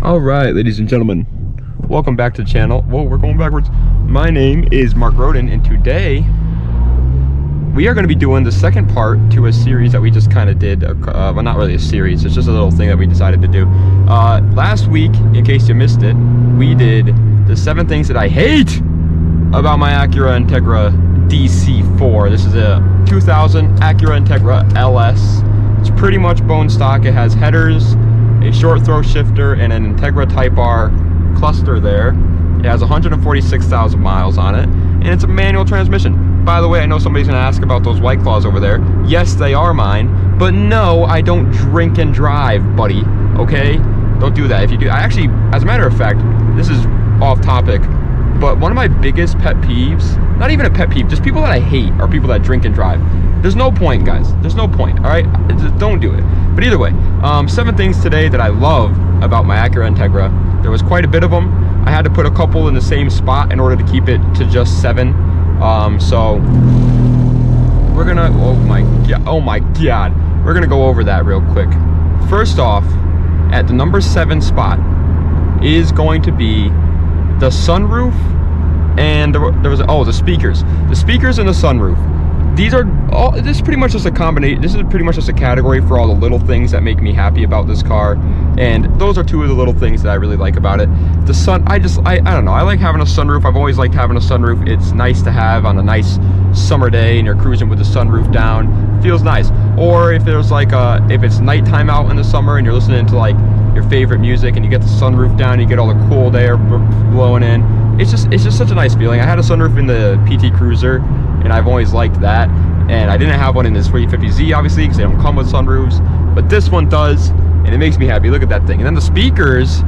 All right, ladies and gentlemen, welcome back to the channel. Whoa, we're going backwards. My name is Mark Roden, and today we are going to be doing the second part to a series that we just kind of did. Well, not really a series, it's just a little thing that we decided to do. Last week, in case you missed it, we did the 7 things that I hate about my Acura Integra DC4. This is a 2000 Acura Integra LS. It's pretty much bone stock. It has headers, a short throw shifter, and an Integra Type R cluster there. It has 146,000 miles on it, and it's a manual transmission. By the way, I know somebody's gonna ask about those White Claws over there. Yes, they are mine, but no, I don't drink and drive, buddy, okay? Don't do that. If you do, I actually, as a matter of fact, this is off topic, but one of my biggest pet peeves, not even a pet peeve, just people that I hate are people that drink and drive. There's no point, guys. There's no point, all right? Just don't do it. But either way, 7 things today that I love about my Acura Integra. There was quite a bit of them. I had to put a couple in the same spot in order to keep it to just 7. So we're gonna, oh my god, we're gonna go over that real quick. First off, at the number 7 spot is going to be the sunroof, and there was the speakers and the sunroof. These are all, this is pretty much just a combination. This is pretty much just a category for all the little things that make me happy about this car, and those are 2 of the little things that I really like about it. The sun, I don't know, I like having a sunroof. I've always liked having a sunroof. It's nice to have on a nice summer day and you're cruising with the sunroof down. It feels nice. Or if there's like if it's nighttime out in the summer and you're listening to like your favorite music and you get the sunroof down, you get all the cold air blowing in. It's just such a nice feeling. I had a sunroof in the PT Cruiser, and I've always liked that. And I didn't have one in this 350Z, obviously, because they don't come with sunroofs. But this one does, and it makes me happy. Look at that thing. And then the speakers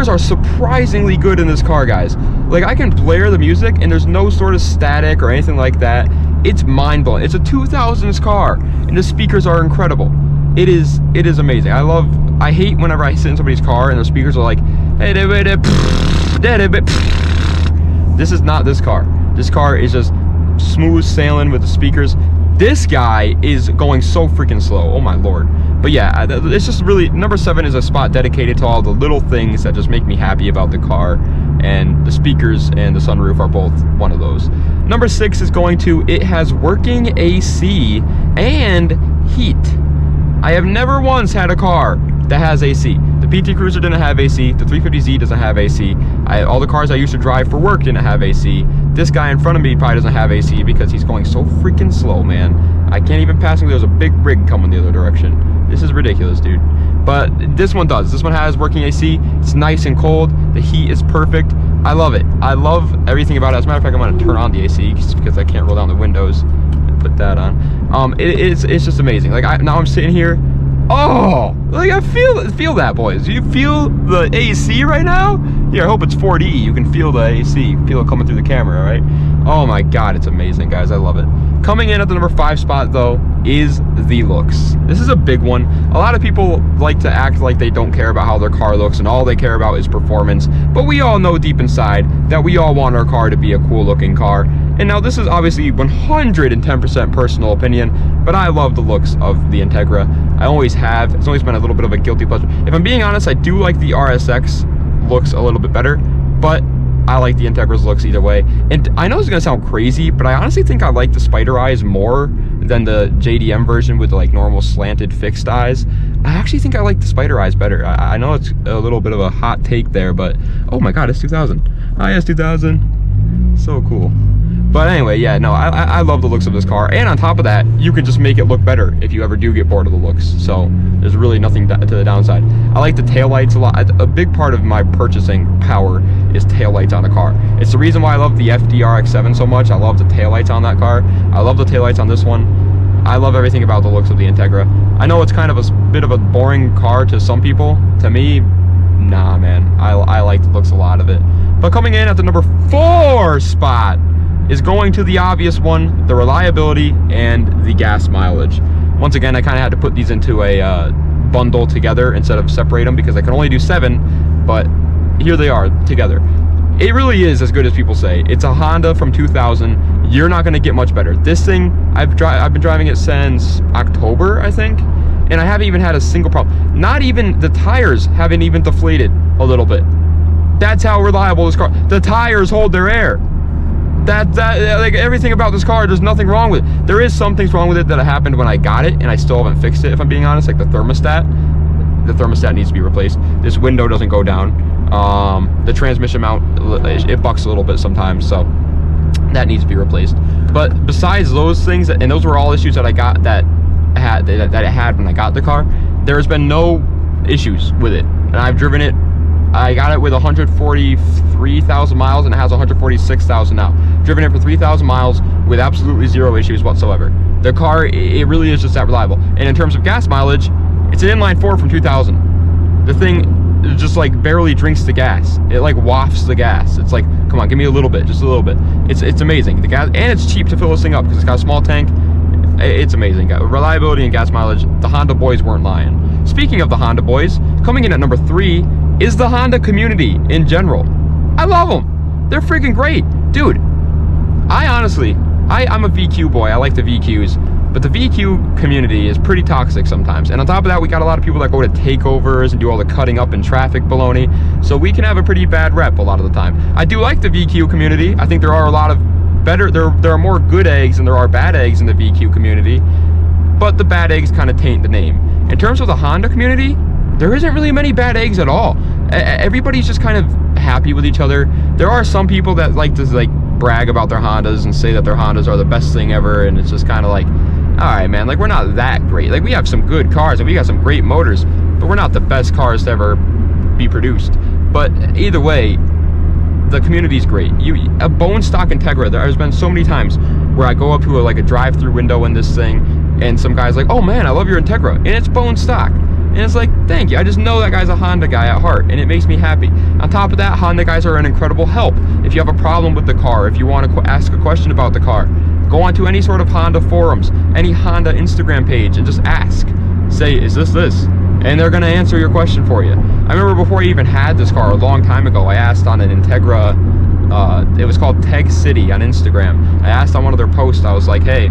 are surprisingly good in this car, guys. Like, I can blare the music, and there's no sort of static or anything like that. It's mind-blowing. It's a 2000s car, and the speakers are incredible. It is amazing. I hate whenever I sit in somebody's car and their speakers are like, this is not this car. This car is just smooth sailing with the speakers. This guy is going so freaking slow. Oh my lord. But yeah, it's just really, number 7 is a spot dedicated to all the little things that just make me happy about the car, and the speakers and the sunroof are both one of those. Number 6 is going to, it has working AC and heat. I have never once had a car that has AC. The PT Cruiser didn't have AC. The 350Z doesn't have AC. All the cars I used to drive for work didn't have AC. This guy in front of me probably doesn't have AC because he's going so freaking slow, man. I can't even pass him. There's a big rig coming the other direction. This is ridiculous, dude. But this one does. This one has working AC. It's nice and cold. The heat is perfect. I love it. I love everything about it. As a matter of fact, I'm going to turn on the AC because I can't roll down the windows and put that on. It's just amazing. Like, now I'm sitting here. Oh, like I feel that, boys. Do you feel the AC right now? Here, I hope it's 4D. You can feel the AC. Feel it coming through the camera, right? Oh my god, it's amazing, guys. I love it. Coming in at the number 5 spot, though, is the looks. This is a big one. A lot of people like to act like they don't care about how their car looks and all they care about is performance. But we all know deep inside that we all want our car to be a cool looking car. And now this is obviously 110% personal opinion, but I love the looks of the Integra. I always have. It's always been a little bit of a guilty pleasure. If I'm being honest, I do like the RSX looks a little bit better, but I like the Integra's looks either way. And I know it's gonna sound crazy, but I honestly think I like the spider eyes more than the JDM version with like normal slanted fixed eyes. I actually think I like the spider eyes better. I know it's a little bit of a hot take there, but oh my god, it's 2000. Oh yeah, it's 2000. So cool. But anyway, yeah, no, I love the looks of this car. And on top of that, you can just make it look better if you ever do get bored of the looks. So there's really nothing to the downside. I like the taillights a lot. A big part of my purchasing power is taillights on a car. It's the reason why I love the FDRX7 so much. I love the taillights on that car. I love the taillights on this one. I love everything about the looks of the Integra. I know it's kind of a bit of a boring car to some people. To me, nah, man. I like the looks a lot of it. But coming in at the number 4 spot is going to the obvious one, the reliability and the gas mileage. Once again, I kind of had to put these into a bundle together instead of separate them because I can only do 7, but here they are together. It really is as good as people say. It's a Honda from 2000. You're not going to get much better. This thing, I've been driving it since October, I think. and I haven't even had a single problem. Not even the tires haven't even deflated a little bit. That's how reliable this car. The tires hold their air. Like everything about this car, there's nothing wrong with it. There is some things wrong with it that happened when I got it, and I still haven't fixed it, if I'm being honest. Like the thermostat. The thermostat needs to be replaced. This window doesn't go down. The transmission mount, it bucks a little bit sometimes, so that needs to be replaced. But besides those things, and those were all issues that I got that it had when I got the car, there's been no issues with it. And I've driven it. I got it with 143,000 miles, and it has 146,000 now. Driven it for 3,000 miles with absolutely zero issues whatsoever. The car, it really is just that reliable. And in terms of gas mileage, it's an inline 4 from 2000. The thing just like barely drinks the gas. It like wafts the gas. It's like, come on, give me a little bit, just a little bit. It's amazing. The gas, and it's cheap to fill this thing up because it's got a small tank. It's amazing. Reliability and gas mileage, the Honda boys weren't lying. Speaking of the Honda boys, coming in at number 3 is the Honda community in general. I love them. They're freaking great. Dude, I'm a VQ boy. I like the VQs, but the VQ community is pretty toxic sometimes. And on top of that, we got a lot of people that go to takeovers and do all the cutting up in traffic baloney. So we can have a pretty bad rep a lot of the time. I do like the VQ community. I think there are a lot of better, there are more good eggs than there are bad eggs in the VQ community, but the bad eggs kind of taint the name. In terms of the Honda community, there isn't really many bad eggs at all. Everybody's just kind of happy with each other. There are some people that like to like brag about their Hondas and say that their Hondas are the best thing ever, and it's just kind of like, all right, man, like we're not that great. Like we have some good cars and we got some great motors, but we're not the best cars to ever be produced. But either way, the community's great. A bone stock Integra, there's been so many times where I go up to a drive-through window in this thing, and some guy's like, oh man, I love your Integra, and it's bone stock. And it's like, thank you. I just know that guy's a Honda guy at heart, and it makes me happy. On top of that, Honda guys are an incredible help. If you have a problem with the car, if you want to ask a question about the car, go onto any sort of Honda forums, any Honda Instagram page, and just ask. Say, is this? And they're going to answer your question for you. I remember before I even had this car a long time ago, I asked on an Integra, it was called Teg City on Instagram. I asked on one of their posts, I was like, hey,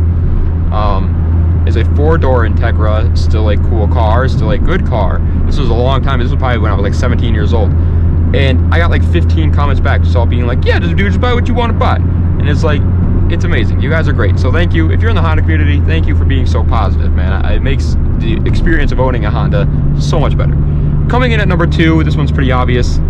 is a 4-door Integra still a cool car, still a good car? This was a long time. This was probably when I was like 17 years old. And I got like 15 comments back just all being like, yeah, dude, just buy what you want to buy. And it's like, it's amazing. You guys are great. So thank you. If you're in the Honda community, thank you for being so positive, man. It makes the experience of owning a Honda so much better. Coming in at number 2, this one's pretty obvious.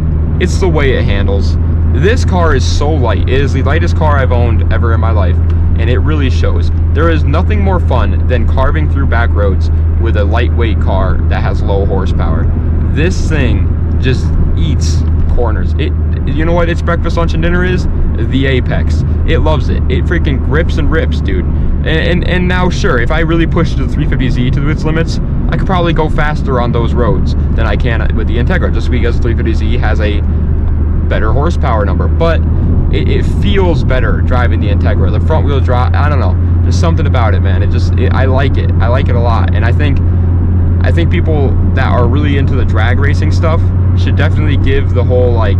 It's the way it handles. This car is so light. It is the lightest car I've owned ever in my life, and it really shows. There is nothing more fun than carving through back roads with a lightweight car that has low horsepower. This thing just eats corners. You know what its breakfast, lunch, and dinner is? The apex. It loves it. It freaking grips and rips, dude. And now, sure, if I really pushed the 350Z to its limits, I could probably go faster on those roads than I can with the Integra, just because the 350Z has a better horsepower number. But it feels better driving the Integra. The front wheel drive, I don't know, there's something about it, man. I like it. I like it a lot. And I think people that are really into the drag racing stuff should definitely give the whole, like,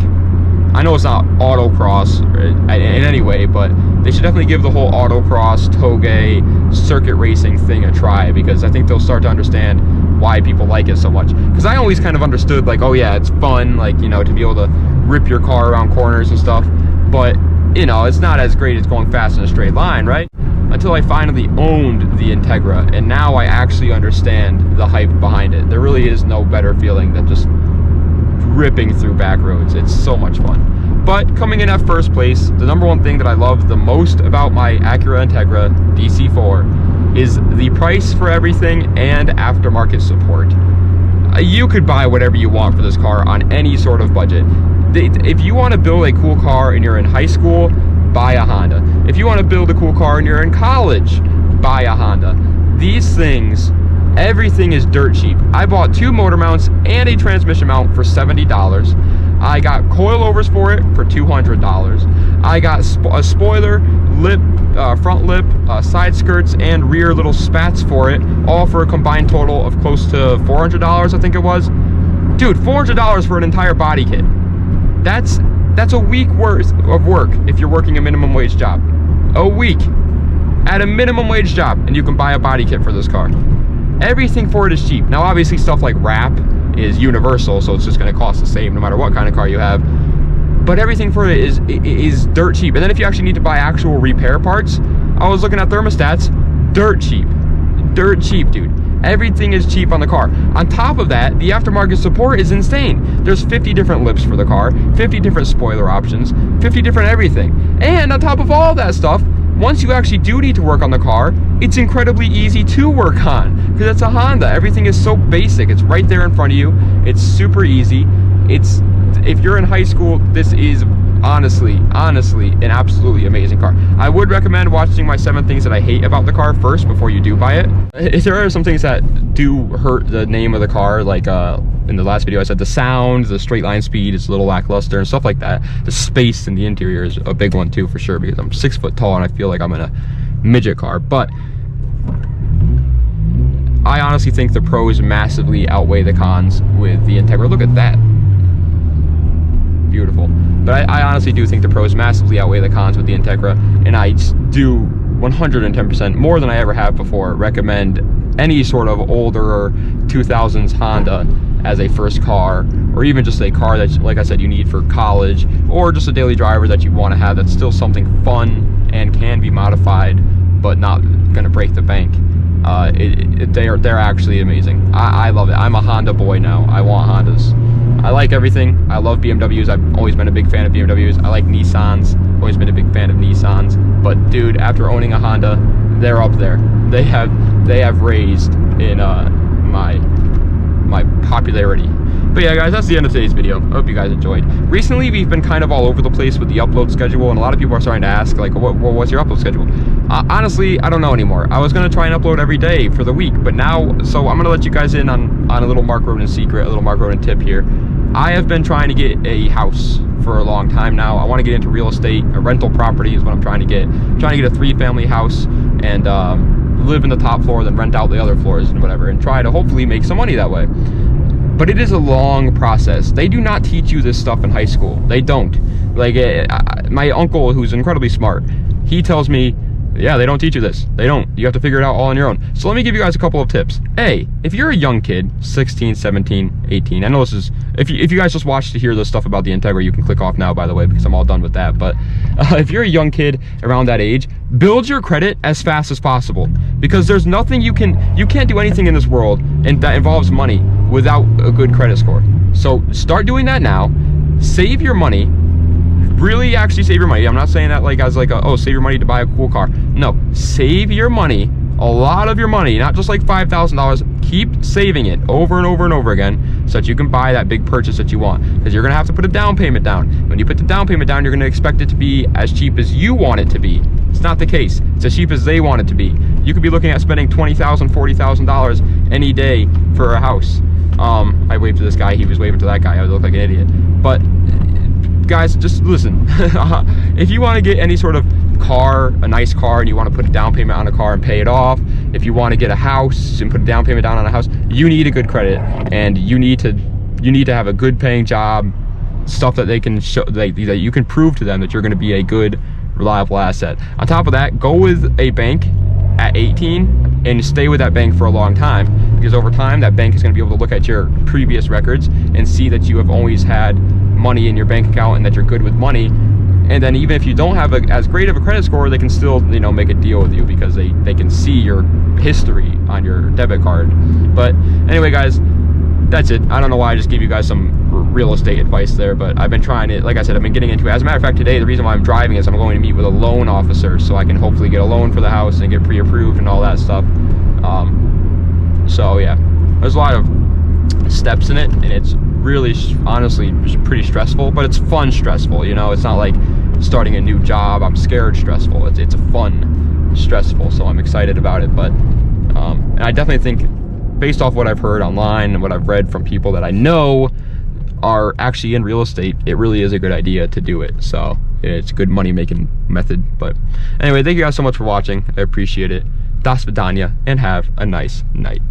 I know it's not autocross in any way, but they should definitely give the whole autocross, toge, circuit racing thing a try, because I think they'll start to understand why people like it so much. Because I always kind of understood, like, oh yeah, it's fun, like, you know, to be able to rip your car around corners and stuff, but, you know, it's not as great as going fast in a straight line, right? Until I finally owned the Integra, and now I actually understand the hype behind it. There really is no better feeling than just ripping through back roads. It's so much fun. But coming in at first place, the number one thing that I love the most about my Acura Integra DC4 is the price for everything and aftermarket support. You could buy whatever you want for this car on any sort of budget. If you want to build a cool car and you're in high school, buy a Honda. If you want to build a cool car and you're in college, buy a Honda. These things, everything is dirt cheap. I bought 2 motor mounts and a transmission mount for $70. I got coilovers for it for $200. I got a spoiler, lip, front lip, side skirts, and rear little spats for it, all for a combined total of close to $400, I think it was. Dude, $400 for an entire body kit. That's a week worth of work if you're working a minimum wage job. A week at a minimum wage job, and you can buy a body kit for this car. Everything for it is cheap. Now obviously stuff like wrap is universal, so it's just going to cost the same no matter what kind of car you have, but everything for it is dirt cheap. And then if you actually need to buy actual repair parts, I was looking at thermostats, dirt cheap, dude. Everything is cheap on the car. On top of that, the aftermarket support is insane. There's 50 different lips for the car, 50 different spoiler options, 50 different everything. And on top of all that stuff, once you actually do need to work on the car, it's incredibly easy to work on because it's a Honda. Everything is so basic. It's right there in front of you. It's super easy. If you're in high school, this is honestly an absolutely amazing car. I would recommend watching my 7 things that I hate about the car first before you do buy it. If there are some things that do hurt the name of the car, like in the last video I said the sound, the straight line speed is a little lackluster and stuff like that. The space in the interior is a big one too, for sure, because I'm 6 foot tall and I feel like I'm in a midget car. But I honestly think the pros massively outweigh the cons with the Integra. Look at that. Beautiful. But I honestly do think the pros massively outweigh the cons with the Integra, and I do 110% more than I ever have before recommend any sort of older 2000s Honda as a first car, or even just a car that, like I said, you need for college, or just a daily driver that you want to have that's still something fun and can be modified but not gonna break the bank. They're actually amazing. I love it. I'm a Honda boy now. I want Hondas. I like everything. I love BMWs. I've always been a big fan of BMWs. I like Nissans. Always been a big fan of Nissans. But dude, after owning a Honda, they're up there. They have raised in my popularity. But yeah, guys, that's the end of today's video. I hope you guys enjoyed. Recently, we've been kind of all over the place with the upload schedule, and a lot of people are starting to ask, like, what's your upload schedule? Honestly, I don't know anymore. I was going to try and upload every day for the week, but now, so I'm going to let you guys in on a little Mark Roden secret, a little Mark Roden tip here. I have been trying to get a house for a long time now. I want to get into real estate. A rental property is what I'm trying to get. I'm trying to get a 3-family house and live in the top floor, then rent out the other floors and whatever, and try to hopefully make some money that way. But it is a long process. They do not teach you this stuff in high school. They don't. Like, my uncle, who's incredibly smart, he tells me, yeah, they don't teach you this. They don't. You have to figure it out all on your own. So let me give you guys a couple of tips. A, if you're a young kid, 16, 17, 18, I know this is, if you guys just watched to hear this stuff about the Integra, you can click off now, by the way, because I'm all done with that. But if you're a young kid around that age, build your credit as fast as possible, because there's nothing you can't do anything in this world and that involves money without a good credit score. So start doing that now. Save your money. Really actually save your money. I'm not saying that like as like oh, save your money to buy a cool car. No, save your money, a lot of your money, not just like $5,000. Keep saving it over and over and over again so that you can buy that big purchase that you want, because you're gonna have to put a down payment down. When you put the down payment down, you're gonna expect it to be as cheap as you want it to be. It's not the case. It's as cheap as they want it to be. You could be looking at spending $20,000, $40,000 any day for a house. I waved to this guy, he was waving to that guy. I would look like an idiot. But guys, just listen. If you want to get any sort of car, a nice car, and you want to put a down payment on a car and pay it off, if you want to get a house and put a down payment down on a house, you need a good credit, and you need to have a good paying job, stuff that they can show, that you can prove to them that you're going to be a good, reliable asset. On top of that, go with a bank at 18 and stay with that bank for a long time, because over time that bank is going to be able to look at your previous records and see that you have always had money in your bank account and that you're good with money. And then even if you don't have as great of a credit score, they can still, you know, make a deal with you because they can see your history on your debit card. But anyway, guys, that's it. I don't know why I just gave you guys some real estate advice there, but I've been trying it. Like I said, I've been getting into it. As a matter of fact, today, the reason why I'm driving is I'm going to meet with a loan officer so I can hopefully get a loan for the house and get pre-approved and all that stuff. So yeah, there's a lot of steps in it, and it's really, honestly, pretty stressful, but it's fun stressful, you know. It's not like starting a new job, I'm scared stressful. It's a fun stressful, so I'm excited about it. But and I definitely think, based off what I've heard online and what I've read from people that I know are actually in real estate, it really is a good idea to do it. So it's a good money making method. But anyway, thank you guys so much for watching. I appreciate it. Das vidanya, and have a nice night.